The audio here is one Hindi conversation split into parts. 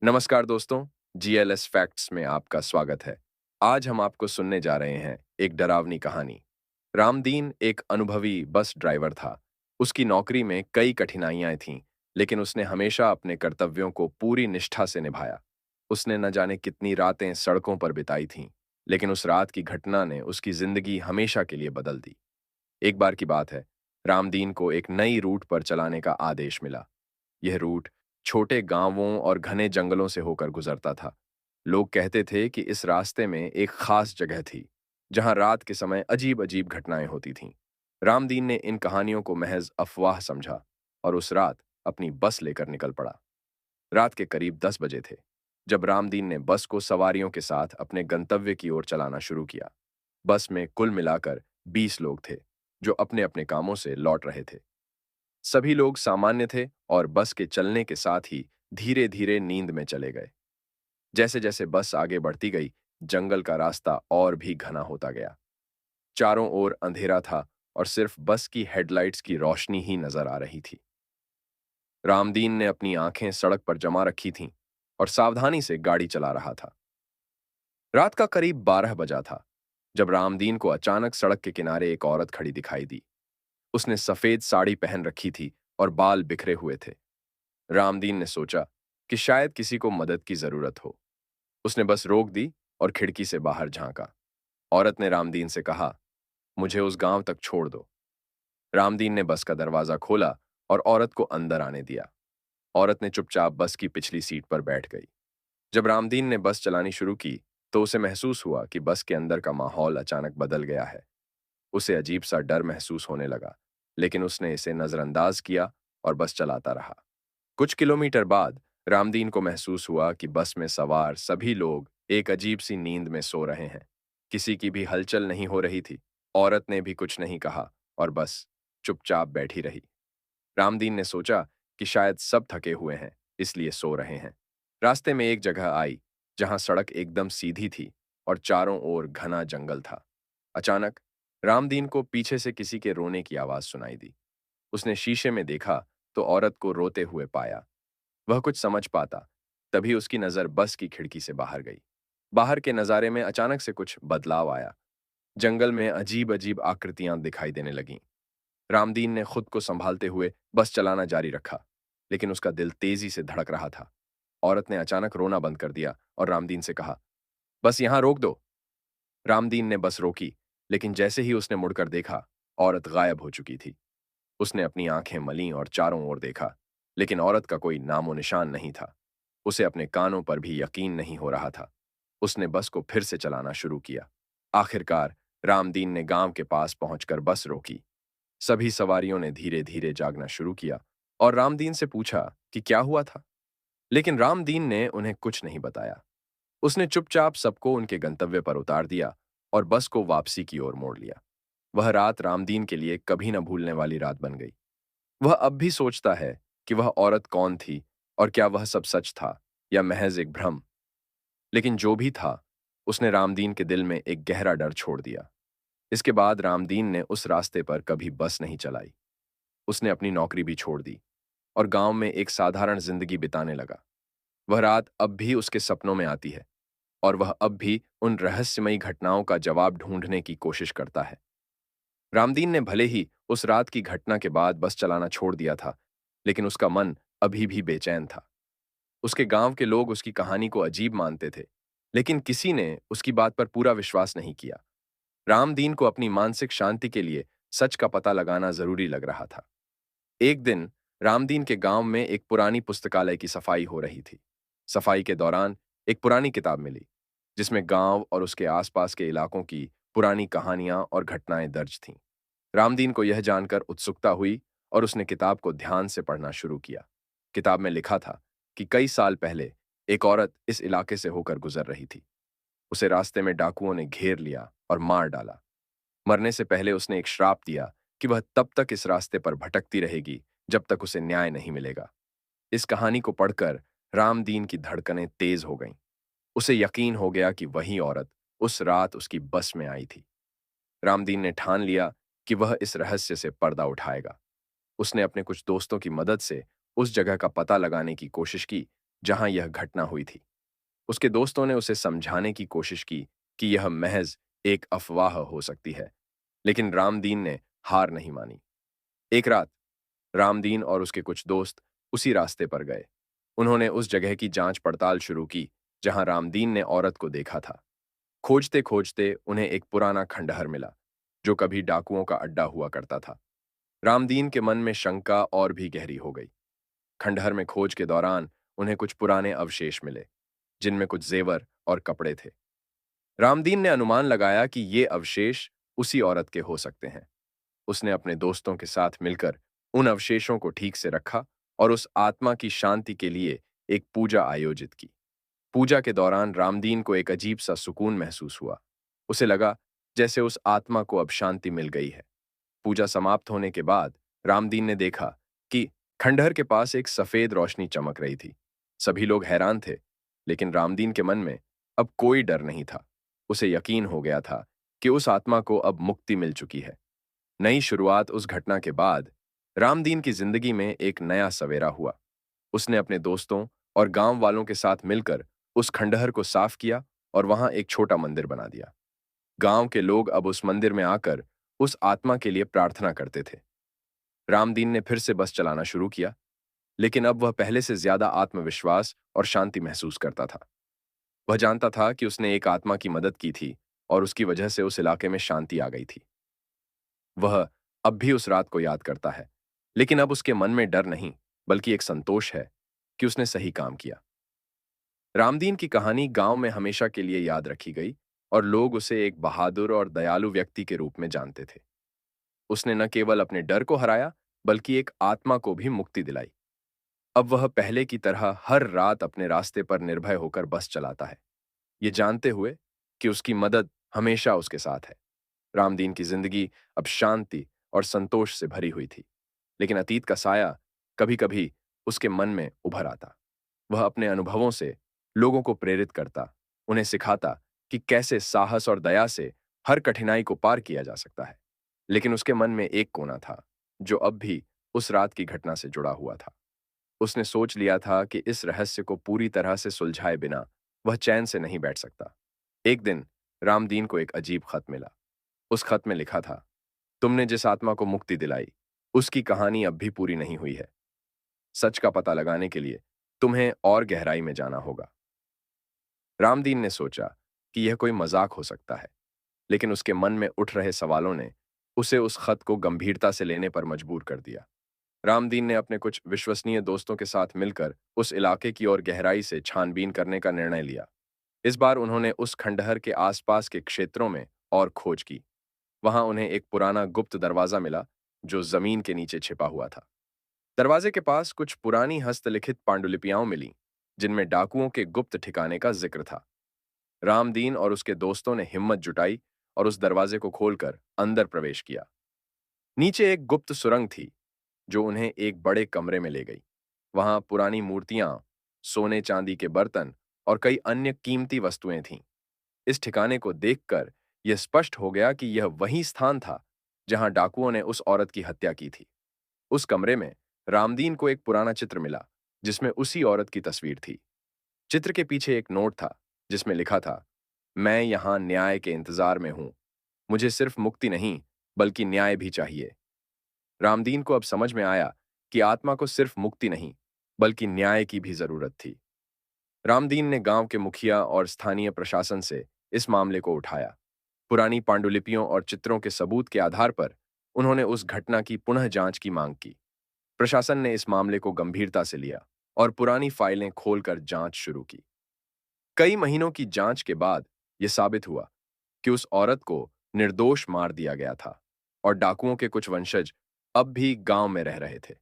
नमस्कार दोस्तों, जीएलएस फैक्ट्स में आपका स्वागत है। आज हम आपको सुनने जा रहे हैं एक डरावनी कहानी। रामदीन एक अनुभवी बस ड्राइवर था। उसकी नौकरी में कई कठिनाइयां थीं, लेकिन उसने हमेशा अपने कर्तव्यों को पूरी निष्ठा से निभाया। उसने न जाने कितनी रातें सड़कों पर बिताई थीं, लेकिन उस रात की घटना ने उसकी जिंदगी हमेशा के लिए बदल दी। एक बार की बात है, रामदीन को एक नई रूट पर चलाने का आदेश मिला। यह रूट छोटे गांवों और घने जंगलों से होकर गुजरता था। लोग कहते थे कि इस रास्ते में एक खास जगह थी, जहां रात के समय अजीब-अजीब घटनाएं होती थीं। रामदीन ने इन कहानियों को महज अफवाह समझा और उस रात अपनी बस लेकर निकल पड़ा। रात के करीब 10 बजे थे, जब रामदीन ने बस को सवारियों के साथ अपने गंतव्य की ओर चलाना शुरू किया। बस में कुल मिलाकर 20 लोग थे, जो अपने-अपने कामों से लौट रहे थे। सभी लोग सामान्य थे और बस के चलने के साथ ही धीरे-धीरे नींद में चले गए। जैसे-जैसे बस आगे बढ़ती गई, जंगल का रास्ता और भी घना होता गया। चारों ओर अंधेरा था और सिर्फ बस की हेडलाइट्स की रोशनी ही नजर आ रही थी। रामदीन ने अपनी आंखें सड़क पर जमा रखी थीं और सावधानी से गाड़ी चला रहा था। रात का करीब 12 बजा था, जब रामदीन को अचानक सड़क के किनारे एक औरत खड़ी दिखाई दी। उसने सफेद साड़ी पहन रखी थी और बाल बिखरे हुए थे। रामदीन ने सोचा कि शायद किसी को मदद की जरूरत हो। उसने बस रोक दी और खिड़की से बाहर झांका। औरत ने रामदीन से कहा, मुझे उस गांव तक छोड़ दो। रामदीन ने बस का दरवाजा खोला और औरत को अंदर आने दिया। औरत ने चुपचाप बस की पिछली सीट पर बैठ गई। जब रामदीन ने बस चलानी शुरू की, तो उसे महसूस हुआ कि बस के अंदर का माहौल अचानक बदल गया है। उसे अजीब सा डर महसूस होने लगा, लेकिन उसने इसे नजरअंदाज किया और बस चलाता रहा। कुछ किलोमीटर बाद रामदीन को महसूस हुआ कि बस में सवार सभी लोग एक अजीब सी नींद में सो रहे हैं। किसी की भी हलचल नहीं हो रही थी। औरत ने भी कुछ नहीं कहा और बस चुपचाप बैठी रही। रामदीन ने सोचा कि शायद सब थके हुए हैं, इसलिए सो रहे हैं। रास्ते में एक जगह आई जहां सड़क एकदम सीधी थी और चारों ओर घना जंगल था। अचानक रामदीन को पीछे से किसी के रोने की आवाज सुनाई दी। उसने शीशे में देखा तो औरत को रोते हुए पाया। वह कुछ समझ पाता, तभी उसकी नजर बस की खिड़की से बाहर गई। बाहर के नजारे में अचानक से कुछ बदलाव आया। जंगल में अजीब-अजीब आकृतियां दिखाई देने लगीं। रामदीन ने खुद को संभालते हुए बस चलाना जारी रखा, लेकिन उसका दिल तेजी से धड़क रहा था। औरत ने अचानक रोना बंद कर दिया और रामदीन से कहा, बस यहां रोक दो। रामदीन ने बस रोकी, लेकिन जैसे ही उसने मुड़कर देखा, औरत गायब हो चुकी थी। उसने अपनी आंखें मलीं और चारों ओर देखा, लेकिन औरत का कोई नामो निशान नहीं था। उसे अपने कानों पर भी यकीन नहीं हो रहा था। उसने बस को फिर से चलाना शुरू किया। आखिरकार रामदीन ने गांव के पास पहुंचकर बस रोकी। सभी सवारियों ने धीरे-धीरे जागना शुरू किया और रामदीन से पूछा कि क्या हुआ था। लेकिन रामदीन ने उन्हें कुछ नहीं बताया। उसने चुपचाप सबको उनके गंतव्य पर उतार दिया और बस को वापसी की ओर मोड़ लिया। वह रात रामदीन के लिए कभी न भूलने वाली रात बन गई। वह अब भी सोचता है कि वह औरत कौन थी और क्या वह सब सच था या महज एक भ्रम। लेकिन जो भी था, उसने रामदीन के दिल में एक गहरा डर छोड़ दिया। इसके बाद रामदीन ने उस रास्ते पर कभी बस नहीं चलाई। उसने अपनी नौकरी भी छोड़ दी और गांव में एक साधारण जिंदगी बिताने लगा। वह रात अब भी उसके सपनों में आती है और वह अब भी उन रहस्यमयी घटनाओं का जवाब ढूंढने की कोशिश करता है। रामदीन ने भले ही उस रात की घटना के बाद बस चलाना छोड़ दिया था, लेकिन उसका मन अभी भी बेचैन था। उसके गांव के लोग उसकी कहानी को अजीब मानते थे, लेकिन किसी ने उसकी बात पर पूरा विश्वास नहीं किया। रामदीन को अपनी मानसिक शांति के लिए सच का पता लगाना जरूरी लग रहा था। एक दिन रामदीन के गांव में एक पुरानी पुस्तकालय की सफाई हो रही थी। सफाई के दौरान एक पुरानी किताब मिली, जिसमें गांव और उसके आसपास के इलाकों की पुरानी कहानियां और घटनाएं दर्ज थीं। रामदीन को यह जानकर उत्सुकता हुई और उसने किताब को ध्यान से पढ़ना शुरू किया। किताब में लिखा था कि कई साल पहले एक औरत इस इलाके से होकर गुजर रही थी। उसे रास्ते में डाकुओं ने घेर लिया और मार डाला। मरने से पहले उसने एक श्राप दिया कि वह तब तक इस रास्ते पर भटकती रहेगी जब तक उसे न्याय नहीं मिलेगा। इस कहानी को पढ़कर रामदीन की धड़कनें तेज हो गईं। उसे यकीन हो गया कि वही औरत उस रात उसकी बस में आई थी। रामदीन ने ठान लिया कि वह इस रहस्य से पर्दा उठाएगा। उसने अपने कुछ दोस्तों की मदद से उस जगह का पता लगाने की कोशिश की, जहां यह घटना हुई थी। उसके दोस्तों ने उसे समझाने की कोशिश की कि यह महज एक अफवाह हो सकती है, लेकिन रामदीन ने हार नहीं मानी। एक रात रामदीन और उसके कुछ दोस्त उसी रास्ते पर गए। उन्होंने उस जगह की जांच पड़ताल शुरू की जहां रामदीन ने औरत को देखा था। खोजते खोजते उन्हें एक पुराना खंडहर मिला जो कभी डाकुओं का अड्डा हुआ करता था। रामदीन के मन में शंका और भी गहरी हो गई। खंडहर में खोज के दौरान उन्हें कुछ पुराने अवशेष मिले जिनमें कुछ जेवर और कपड़े थे। रामदीन ने अनुमान लगाया कि ये अवशेष उसी औरत के हो सकते हैं। उसने अपने दोस्तों के साथ मिलकर उन अवशेषों को ठीक से रखा और उस आत्मा की शांति के लिए एक पूजा आयोजित की। पूजा के दौरान रामदीन को एक अजीब सा सुकून महसूस हुआ। उसे लगा जैसे उस आत्मा को अब शांति मिल गई है। पूजा समाप्त होने के बाद रामदीन ने देखा कि खंडहर के पास एक सफेद रोशनी चमक रही थी। सभी लोग हैरान थे, लेकिन रामदीन के मन में अब कोई डर नहीं था। उसे यकीन हो गया था कि उस आत्मा को अब मुक्ति मिल चुकी है। नई शुरुआत उस घटना के बाद रामदीन की जिंदगी में एक नया सवेरा हुआ। उसने अपने दोस्तों और गांव वालों के साथ मिलकर उस खंडहर को साफ किया और वहां एक छोटा मंदिर बना दिया। गांव के लोग अब उस मंदिर में आकर उस आत्मा के लिए प्रार्थना करते थे। रामदीन ने फिर से बस चलाना शुरू किया, लेकिन अब वह पहले से ज्यादा आत्मविश्वास और शांति महसूस करता था। वह जानता था कि उसने एक आत्मा की मदद की थी और उसकी वजह से उस इलाके में शांति आ गई थी। वह अब भी उस रात को याद करता है, लेकिन अब उसके मन में डर नहीं, बल्कि एक संतोष है कि उसने सही काम किया। रामदीन की कहानी गांव में हमेशा के लिए याद रखी गई और लोग उसे एक बहादुर और दयालु व्यक्ति के रूप में जानते थे। उसने न केवल अपने डर को हराया, बल्कि एक आत्मा को भी मुक्ति दिलाई। अब वह पहले की तरह हर रात अपने रास्ते पर निर्भय होकर बस चलाता है, ये जानते हुए कि उसकी मदद हमेशा उसके साथ है। रामदीन की जिंदगी अब शांति और संतोष से भरी हुई थी, लेकिन अतीत का साया कभी-कभी उसके मन में उभर आता। वह अपने अनुभवों से लोगों को प्रेरित करता, उन्हें सिखाता कि कैसे साहस और दया से हर कठिनाई को पार किया जा सकता है। लेकिन उसके मन में एक कोना था जो अब भी उस रात की घटना से जुड़ा हुआ था। उसने सोच लिया था कि इस रहस्य को पूरी तरह से सुलझाए बिना वह चैन से नहीं बैठ सकता। एक दिन रामदीन को एक अजीब खत मिला। उस खत में लिखा था, तुमने जिस आत्मा को मुक्ति दिलाई, उसकी कहानी अब भी पूरी नहीं हुई है। सच का पता लगाने के लिए तुम्हें और गहराई में जाना होगा। रामदीन ने सोचा कि यह कोई मजाक हो सकता है, लेकिन उसके मन में उठ रहे सवालों ने उसे उस खत को गंभीरता से लेने पर मजबूर कर दिया। रामदीन ने अपने कुछ विश्वसनीय दोस्तों के साथ मिलकर उस इलाके की ओर गहराई से छानबीन करने का निर्णय लिया। इस बार उन्होंने उस खंडहर के आसपास के क्षेत्रों में और खोज की। वहां उन्हें एक पुराना गुप्त दरवाजा मिला जो जमीन के नीचे छिपा हुआ था। दरवाजे के पास कुछ पुरानी हस्तलिखित पांडुलिपियां मिलीं, जिनमें डाकुओं के गुप्त ठिकाने का जिक्र था। रामदीन और उसके दोस्तों ने हिम्मत जुटाई और उस दरवाजे को खोलकर अंदर प्रवेश किया। नीचे एक गुप्त सुरंग थी जो उन्हें एक बड़े कमरे में ले गई। वहां पुरानी मूर्तियां, सोने चांदी के बर्तन और कई अन्य कीमती वस्तुएं थीं। इस ठिकाने को देखकर यह स्पष्ट हो गया कि यह वही स्थान था जहां डाकुओं ने उस औरत की हत्या की थी। उस कमरे में रामदीन को एक पुराना चित्र मिला जिसमें उसी औरत की तस्वीर थी। चित्र के पीछे एक नोट था जिसमें लिखा था, मैं यहां न्याय के इंतजार में हूं। मुझे सिर्फ मुक्ति नहीं, बल्कि न्याय भी चाहिए। रामदीन को अब समझ में आया कि आत्मा को सिर्फ मुक्ति नहीं, बल्कि न्याय की भी जरूरत थी। रामदीन ने गांव के मुखिया और स्थानीय प्रशासन से इस मामले को उठाया। पुरानी पांडुलिपियों और चित्रों के सबूत के आधार पर उन्होंने उस घटना की पुनः जांच की मांग की। प्रशासन ने इस मामले को गंभीरता से लिया और पुरानी फाइलें खोलकर जांच शुरू की। कई महीनों की जांच के बाद यह साबित हुआ कि उस औरत को निर्दोष मार दिया गया था और डाकुओं के कुछ वंशज अब भी गांव में रह रहे थे।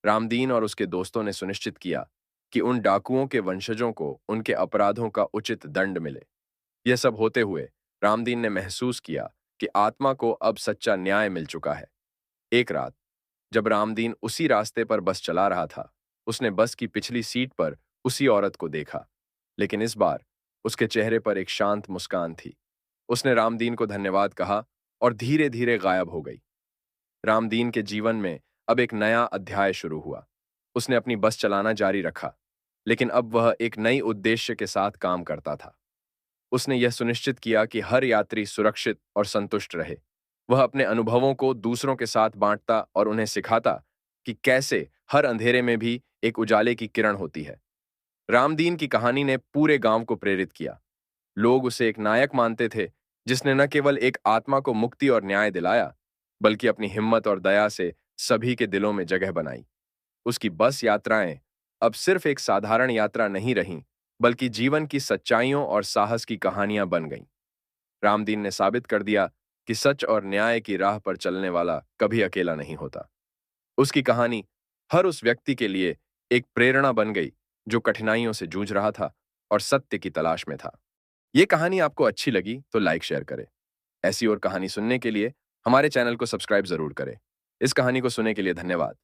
रामदीन और उसके दोस्तों ने सुनिश्चित किया कि उन डाकुओं के वंशजों को उनके अपराधों का उचित दंड मिले। यह सब होते हुए रामदीन ने महसूस किया कि आत्मा को अब सच्चा न्याय मिल चुका है। एक रात जब रामदीन उसी रास्ते पर बस चला रहा था, उसने बस की पिछली सीट पर उसी औरत को देखा, लेकिन इस बार उसके चेहरे पर एक शांत मुस्कान थी। उसने रामदीन को धन्यवाद कहा और धीरे धीरे गायब हो गई। रामदीन के जीवन में अब एक नया अध्याय शुरू हुआ। उसने अपनी बस चलाना जारी रखा, लेकिन अब वह एक नई उद्देश्य के साथ काम करता था। उसने यह सुनिश्चित किया कि हर यात्री सुरक्षित और संतुष्ट रहे। वह अपने अनुभवों को दूसरों के साथ बांटता और उन्हें सिखाता कि कैसे हर अंधेरे में भी एक उजाले की किरण होती है। रामदीन की कहानी ने पूरे गांव को प्रेरित किया। लोग उसे एक नायक मानते थे, जिसने न केवल एक आत्मा को मुक्ति और न्याय दिलाया, बल्कि अपनी हिम्मत और दया से सभी के दिलों में जगह बनाई। उसकी बस यात्राएं अब सिर्फ एक साधारण यात्रा नहीं रहीं, बल्कि जीवन की सच्चाइयों और साहस की कहानियां बन गईं। रामदीन ने साबित कर दिया कि सच और न्याय की राह पर चलने वाला कभी अकेला नहीं होता। उसकी कहानी हर उस व्यक्ति के लिए एक प्रेरणा बन गई जो कठिनाइयों से जूझ रहा था और सत्य की तलाश में था। ये कहानी आपको अच्छी लगी तो लाइक शेयर करें। ऐसी और कहानी सुनने के लिए हमारे चैनल को सब्सक्राइब जरूर करें। इस कहानी को सुनने के लिए धन्यवाद।